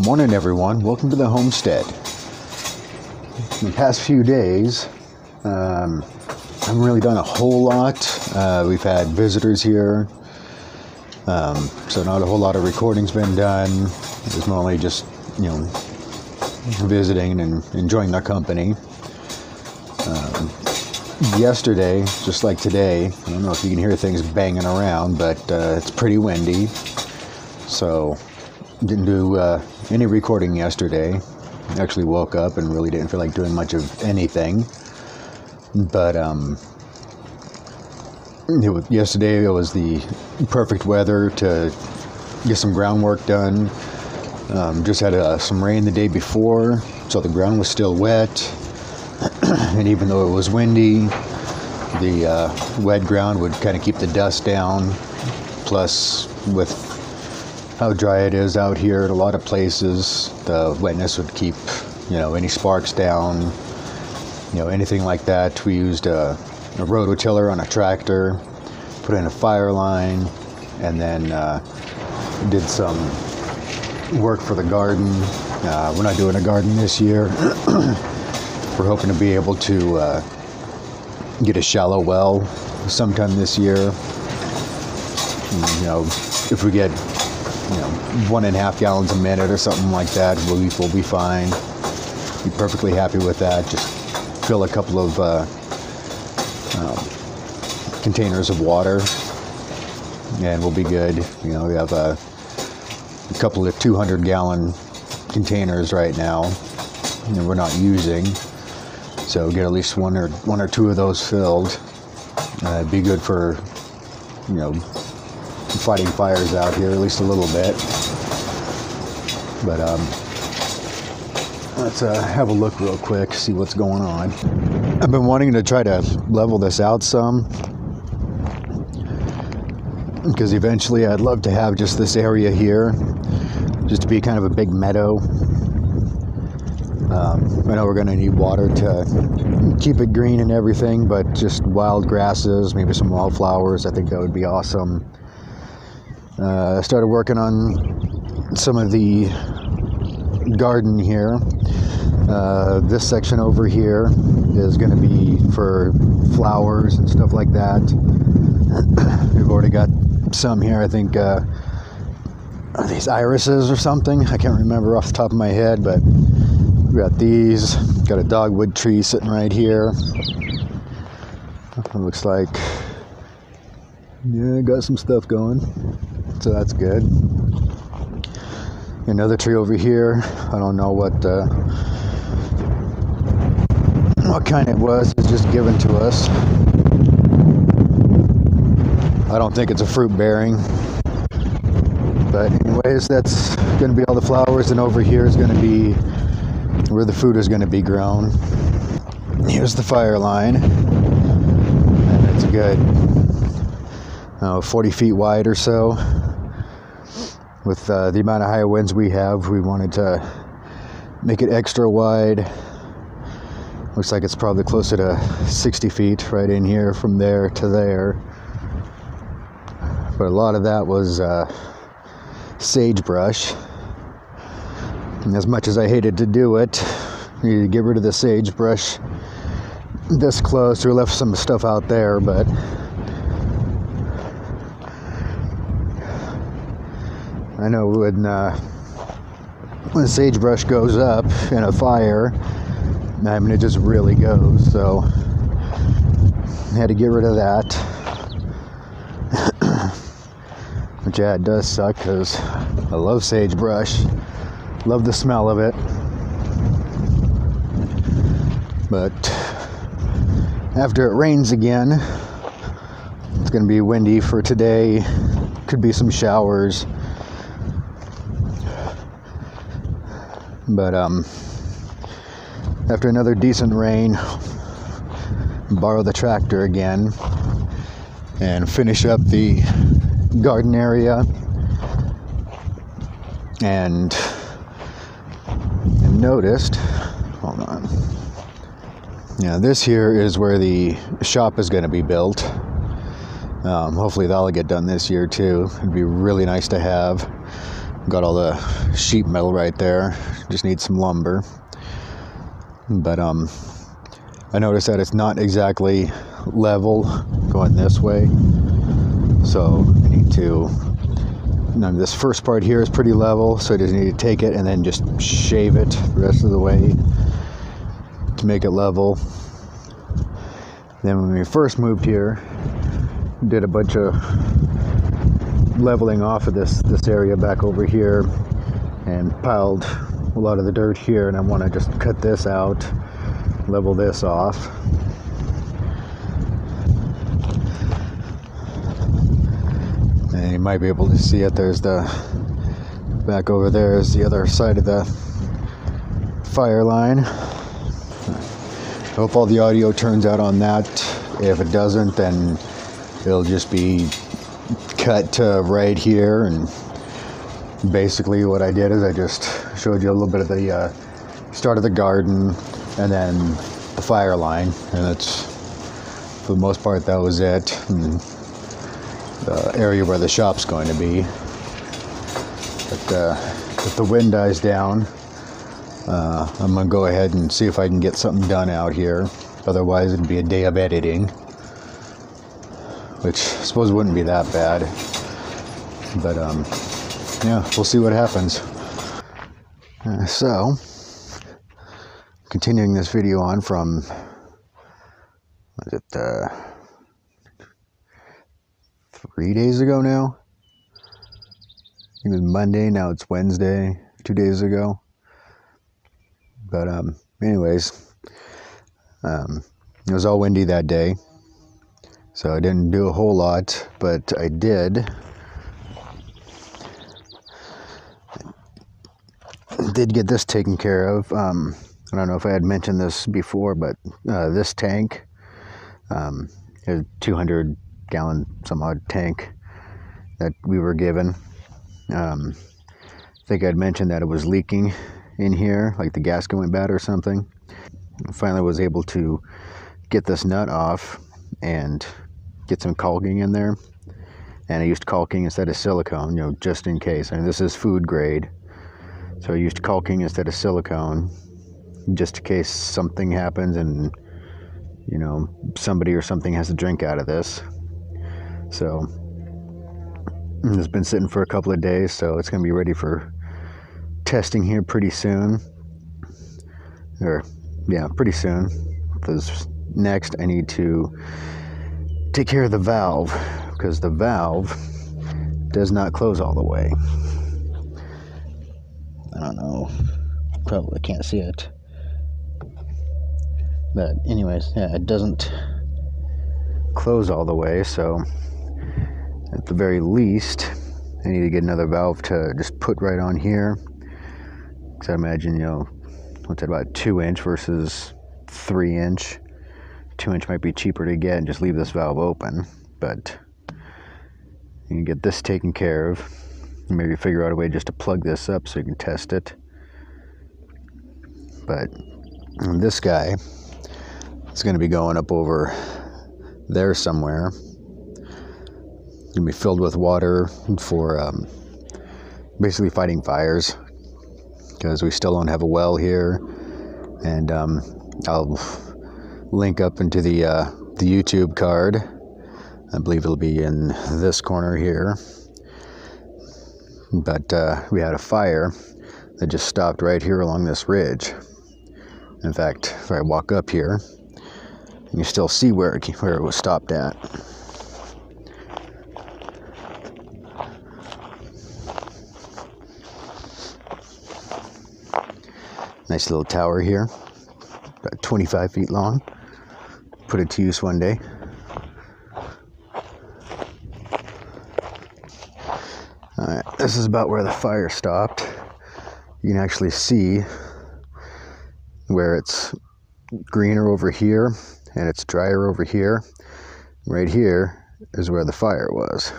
Morning everyone, welcome to the Homestead. In the past few days, I haven't really done a whole lot. We've had visitors here, so not a whole lot of recording's been done. It's mainly just, visiting and enjoying their company. Yesterday, just like today, I don't know if you can hear things banging around, but it's pretty windy, so didn't do any recording yesterday. Actually woke up and really didn't feel like doing much of anything. But yesterday it was the perfect weather to get some groundwork done. Just had some rain the day before, so the ground was still wet. And even though it was windy, the wet ground would kind of keep the dust down. Plus, with how dry it is out here at a lot of places, the wetness would keep, any sparks down, anything like that. We used a rototiller on a tractor, put in a fire line, and then did some work for the garden. We're not doing a garden this year. We're hoping to be able to get a shallow well sometime this year. If we get 1.5 gallons a minute or something like that, we'll be fine. Be perfectly happy with that. Just fill a couple of containers of water and we'll be good. We have a couple of 200-gallon containers right now and we're not using, so get at least one or two of those filled. It'd be good for fighting fires out here, at least a little bit. But let's have a look real quick, see what's going on. I've been wanting to try to level this out some, because eventually I'd love to have just this area here just to be kind of a big meadow. I know we're going to need water to keep it green and everything, but just wild grasses, maybe some wildflowers, I think that would be awesome. I started working on some of the garden here. This section over here is going to be for flowers and stuff like that. We've already got some here, I think, are these irises or something? I can't remember off the top of my head, but we got these. Got a dogwood tree sitting right here. It looks like, got some stuff going. So that's good. Another tree over here. I don't know what kind it was. It's just given to us. I don't think it's a fruit bearing. But anyways, that's going to be all the flowers, and over here is going to be where the food is going to be grown. Here's the fire line, and it's good 40 feet wide or so. With the amount of high winds we have, we wanted to make it extra wide. Looks like it's probably closer to 60 feet right in here from there to there. But a lot of that was sagebrush. And as much as I hated to do it, you need to get rid of the sagebrush this close. We left some stuff out there, but I know when sagebrush goes up in a fire, it just really goes, so I had to get rid of that. Which, it does suck, because I love sagebrush, love the smell of it. But after it rains again, it's going to be windy for today, could be some showers. But after another decent rain, borrow the tractor again and finish up the garden area. And noticed, hold on, this here is where the shop is going to be built. Hopefully that'll get done this year too. It'd be really nice to have. Got all the sheet metal right there. Just need some lumber. But I noticed that it's not exactly level going this way. So I need to, this first part here is pretty level, so I just need to take it and then just shave it the rest of the way to make it level. Then when we first moved here, did a bunch of leveling off of this area back over here and piled a lot of the dirt here, and I want to just cut this out, level this off. And you might be able to see it. There's the back over there is the other side of the fire line. I hope all the audio turns out on that. If it doesn't, then it'll just be cut to right here. And basically what I did is I just showed you a little bit of the start of the garden and then the fire line, and that's, for the most part, that was it. And the area where the shop's going to be. But if the wind dies down, I'm going to go ahead and see if I can get something done out here. Otherwise, it'd be a day of editing, which I suppose wouldn't be that bad. But yeah, we'll see what happens. So, continuing this video on from, was it 3 days ago now? I think it was Monday, now it's Wednesday, 2 days ago. But anyways, it was all windy that day, so I didn't do a whole lot, but I did get this taken care of. I don't know if I had mentioned this before, but this tank, a 200-gallon some odd tank that we were given. I think I'd mentioned that it was leaking in here, like the gasket went bad or something. I finally was able to get this nut off and get some caulking in there. And I used caulking instead of silicone, just in case. I mean, this is food grade, so I used caulking instead of silicone, just in case something happens and, somebody or something has to drink out of this. So it's been sitting for a couple of days, so it's going to be ready for testing here pretty soon. Pretty soon. Because next I need to take care of the valve, because the valve does not close all the way. I don't know. Probably can't see it. But anyways, yeah, it doesn't close all the way, so at the very least, I need to get another valve to just put right on here. Because I imagine, what's that, about 2-inch versus 3-inch. 2-inch might be cheaper to get and just leave this valve open. But you can get this taken care of. Maybe figure out a way just to plug this up so you can test it. But this guy is going to be going up over there somewhere. It's going to be filled with water for basically fighting fires, because we still don't have a well here. And I'll link up into the YouTube card. I believe it'll be in this corner here. But we had a fire that just stopped right here along this ridge. In fact, if I walk up here, you can still see where it was stopped at. Nice little tower here, about 25 feet long. Put it to use one day. Alright, this is about where the fire stopped. You can actually see where it's greener over here and it's drier over here. Right here is where the fire was.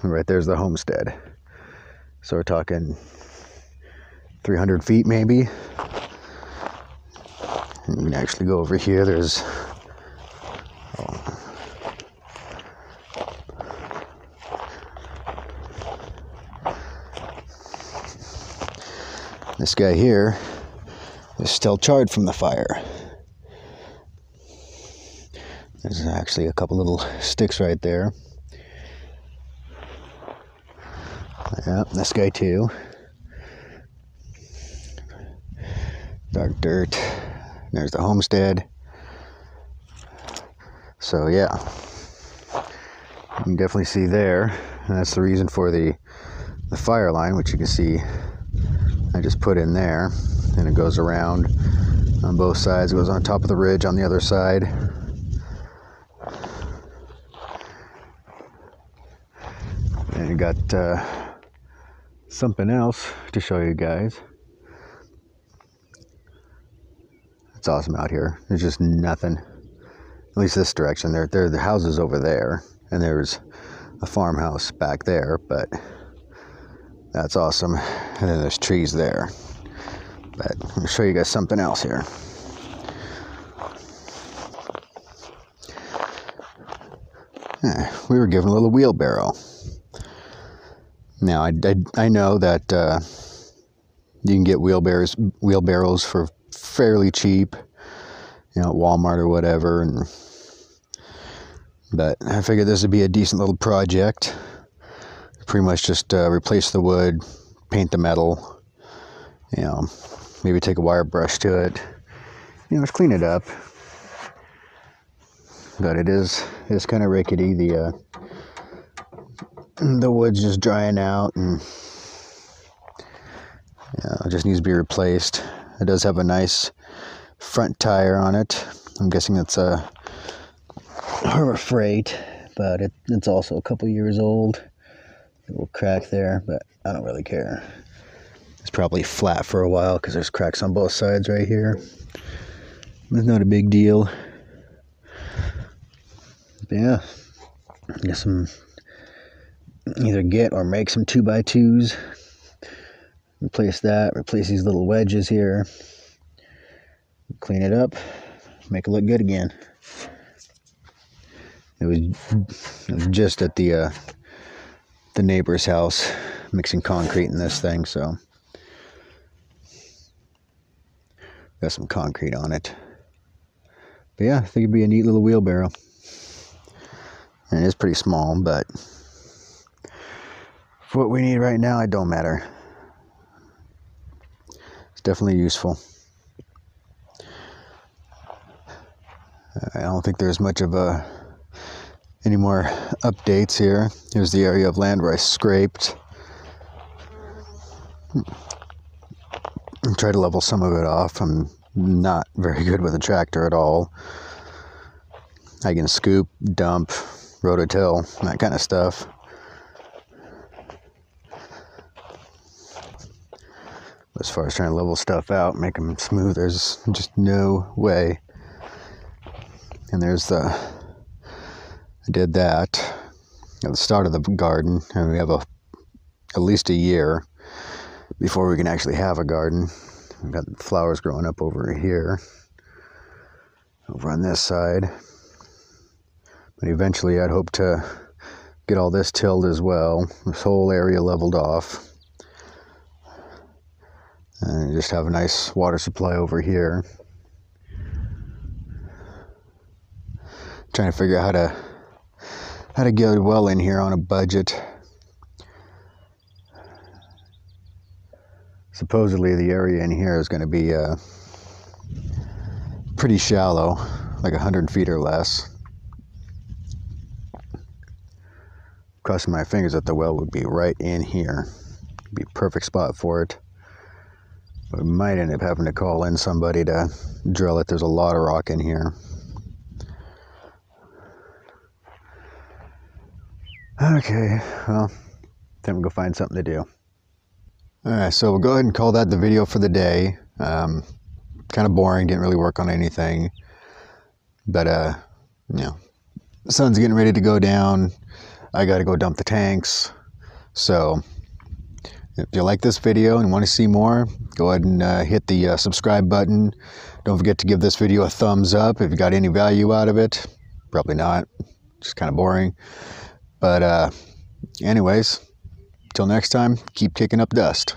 Right there's the homestead. So we're talking 300 feet maybe. And you can actually go over here. There's This guy here is still charred from the fire. There's actually a couple little sticks right there. Yeah, this guy too. Dark dirt. There's the Homestead. So yeah, you can definitely see there. And that's the reason for the fire line, which you can see I just put in there. And it goes around on both sides. It goes on top of the ridge on the other side. And you got something else to show you guys. It's awesome out here. There's just nothing. At least this direction. There are the houses over there, and there's a farmhouse back there, but that's awesome. And then there's trees there. But I'm gonna show you guys something else here. We were given a little wheelbarrow. Now I know that you can get wheelbarrows for fairly cheap, you know, at Walmart or whatever, but I figured this would be a decent little project. Pretty much just replace the wood, paint the metal, you know, maybe take a wire brush to it, you know, just clean it up. But it's kind of rickety. The wood's just drying out, and it just needs to be replaced. It does have a nice front tire on it. I'm guessing it's a Harbor Freight, but it's also a couple years old. A little crack there, but I don't really care. It's probably flat for a while because there's cracks on both sides right here. It's not a big deal. But yeah, get some, either get or make some 2x2s. Replace that, replace these little wedges here. Clean it up, make it look good again. It was just at the neighbor's house, mixing concrete in this thing, so got some concrete on it. But yeah, I think it'd be a neat little wheelbarrow. And it is pretty small, but for what we need right now, it don't matter. It's definitely useful. I don't think there's much of any more updates here. Here's the area of land where I scraped. Try to level some of it off. I'm not very good with a tractor at all. I can scoop, dump, rototill, that kind of stuff. As far as trying to level stuff out, make them smooth, there's just no way. And there's I did that at the start of the garden, and we have at least a year before we can actually have a garden. We've got flowers growing up over here, over on this side. But eventually I'd hope to get all this tilled as well, this whole area leveled off. And just have a nice water supply over here. Trying to figure out how to get well in here on a budget. Supposedly the area in here is going to be pretty shallow, like 100 feet or less. Crossing my fingers that the well would be right in here. Be a perfect spot for it. We might end up having to call in somebody to drill it. There's a lot of rock in here. Okay, well, time to go find something to do. Alright, so we'll go ahead and call that the video for the day. Kind of boring, didn't really work on anything. But, you know, the sun's getting ready to go down. I gotta go dump the tanks. So, if you like this video and want to see more, go ahead and hit the subscribe button. Don't forget to give this video a thumbs up if you got any value out of it. Probably not, just kind of boring. But anyways, till next time, keep kicking up dust.